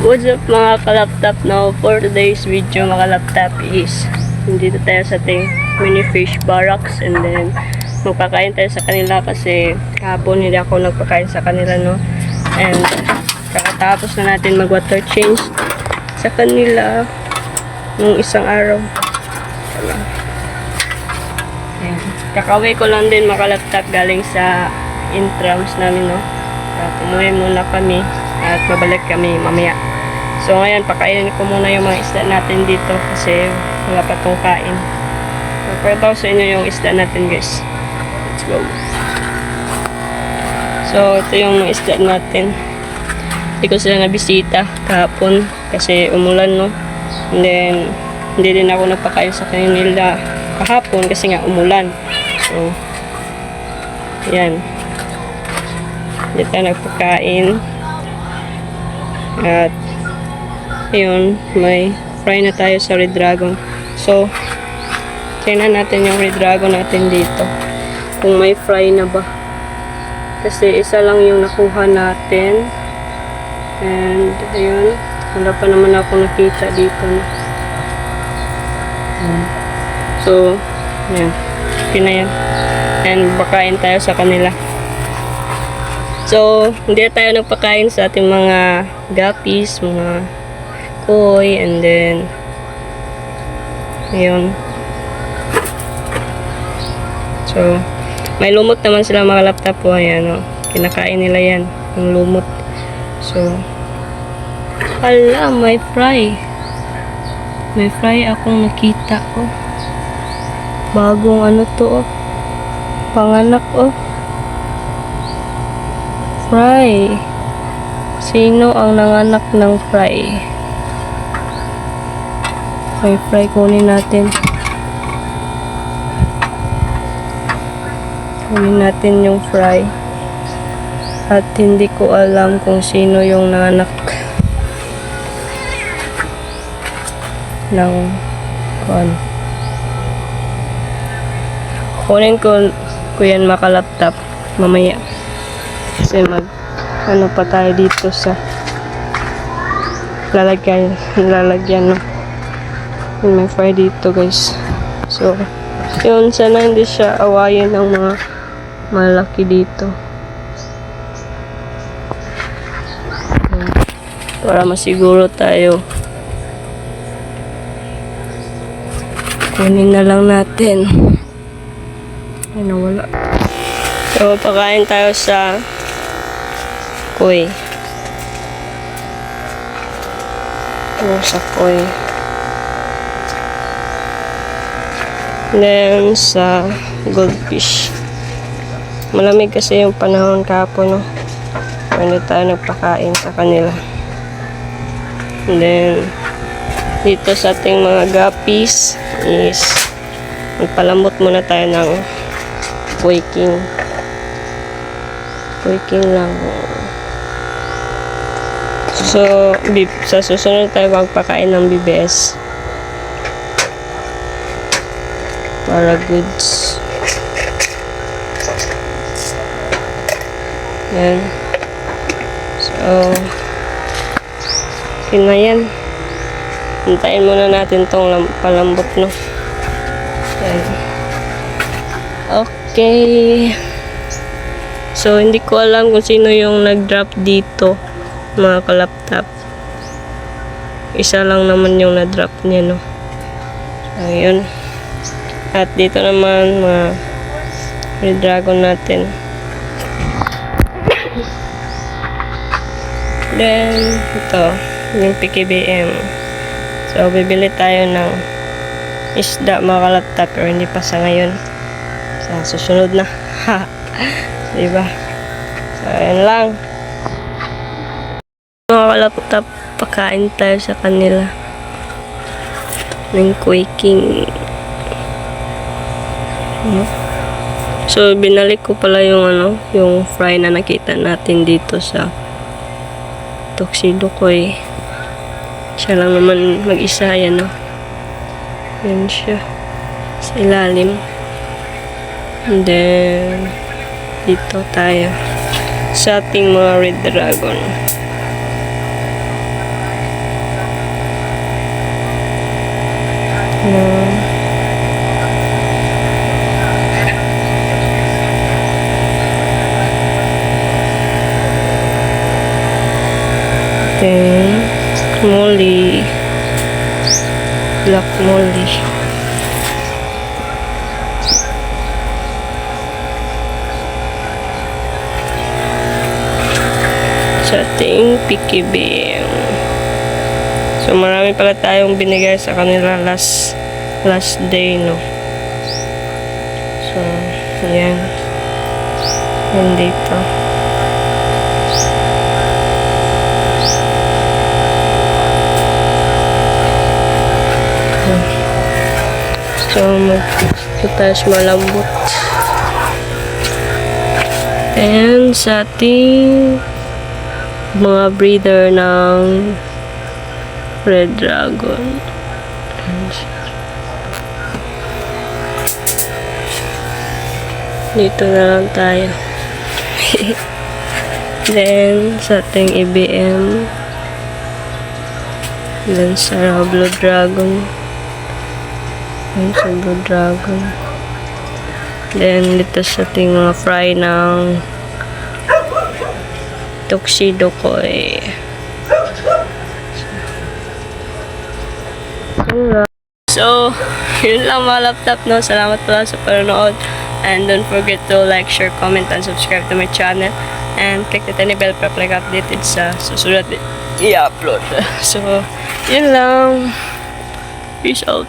What's up mga kalaptop? Now for today's video mga kalaptop is dito tayo sa ating mini fish barracks, and then magpakain tayo sa kanila kasi kahapon hindi ako nagpakain sa kanila, no? And kakatapos na natin mag water change sa kanila nung isang araw. Kakaway ko lang din mga kalaptop galing sa intrams namin, no? Umuwi muna kami at babalik kami mamaya. So ngayon, pakainin ko muna yung mga isda natin dito kasi wala pa tong kain. So, pakita ko sa inyo yung isda natin, guys. Let's go. So ito yung mga isda natin. Hindi ko sila nabisita kahapon kasi umulan, no? And then hindi din ako nagpakain sa kanila kahapon kasi nga umulan. So yan, hindi tayo nagpakain. At ayun, may fry na tayo sa red dragon. So tingnan natin yung red dragon natin dito kung may fry na ba, kasi isa lang yung nakuha natin. And ayun, wala pa naman ako nakita dito, no? So yan, okay na yan. And pakain tayo sa kanila. So hindi tayo nagpakain sa ating mga guppies, mga koi, and then ayun. So may lumot naman sila mga laptop po, ayan, no? Kinakain nila yan, yung lumot. So hala, may fry akong nakita, oh. Bagong ano to, oh, panganak, oh. Fry. Sino ang nanganak ng fry? May fry, kunin natin. Kunin natin yung fry. At hindi ko alam kung sino yung nanganak ng ano. Kunin ko yan makalaptop mamaya. Kasi ano pa tayo dito sa lalagyan, no? May fry dito, guys. So yun, sana hindi siya awayin ng mga malaki dito. Para masiguro tayo, kunin na lang natin. Ay, nawala. So pakain tayo sa koi. Sa koi. Then sa goldfish. Malamig kasi yung panahon kahapon, no? Hindi tayo nagpakain sa kanila. And then dito sa ating mga guppies is magpalambot muna tayo ng quaking lang. So sa susunod tayo magpakain ng BBS para goods. Yan. So yun na yan. Hintayin muna natin tong palambot, no? Yan. Okay. So hindi ko alam kung sino yung nag-drop dito mga kalaptop. Isa lang naman yung na-drop niya, no? So yun. At dito naman mga red dragon natin. Then ito yung PKBM. So bibili tayo ng isda mga kalaptop, pero hindi pa sa ngayon, sa susunod na. Diba? So ayan lang mga kalaptop, pakain tayo sa kanila ng quaking. So binalik ko pala yung yung fry na nakita natin dito sa tuxedo koi. Siya lang naman mag-isa, yan, no? Yan siya sa ilalim. And then dito tayo sa ating mga red dragon. Then, Molly. Black Molly. Sa ating Picky Bear. So, marami pala tayong binigay sa kanila last day, no? So, ayan. Yan dito. So, magtatas malambot. And sa ating mga breeder ng Red Dragon. Dito na lang tayo. Then, sa ating EBM. Then, sa Blue Dragon. Then, sa Blue Dragon. Then, dito sa ating mga fry ng Tuxedo Koi. So, yun lang mga laptop, no? Salamat pala sa panonood. And don't forget to like, share, comment, and subscribe to my channel. And click the tiny bell para updated sa susunod i-upload. So, yun lang. Peace out.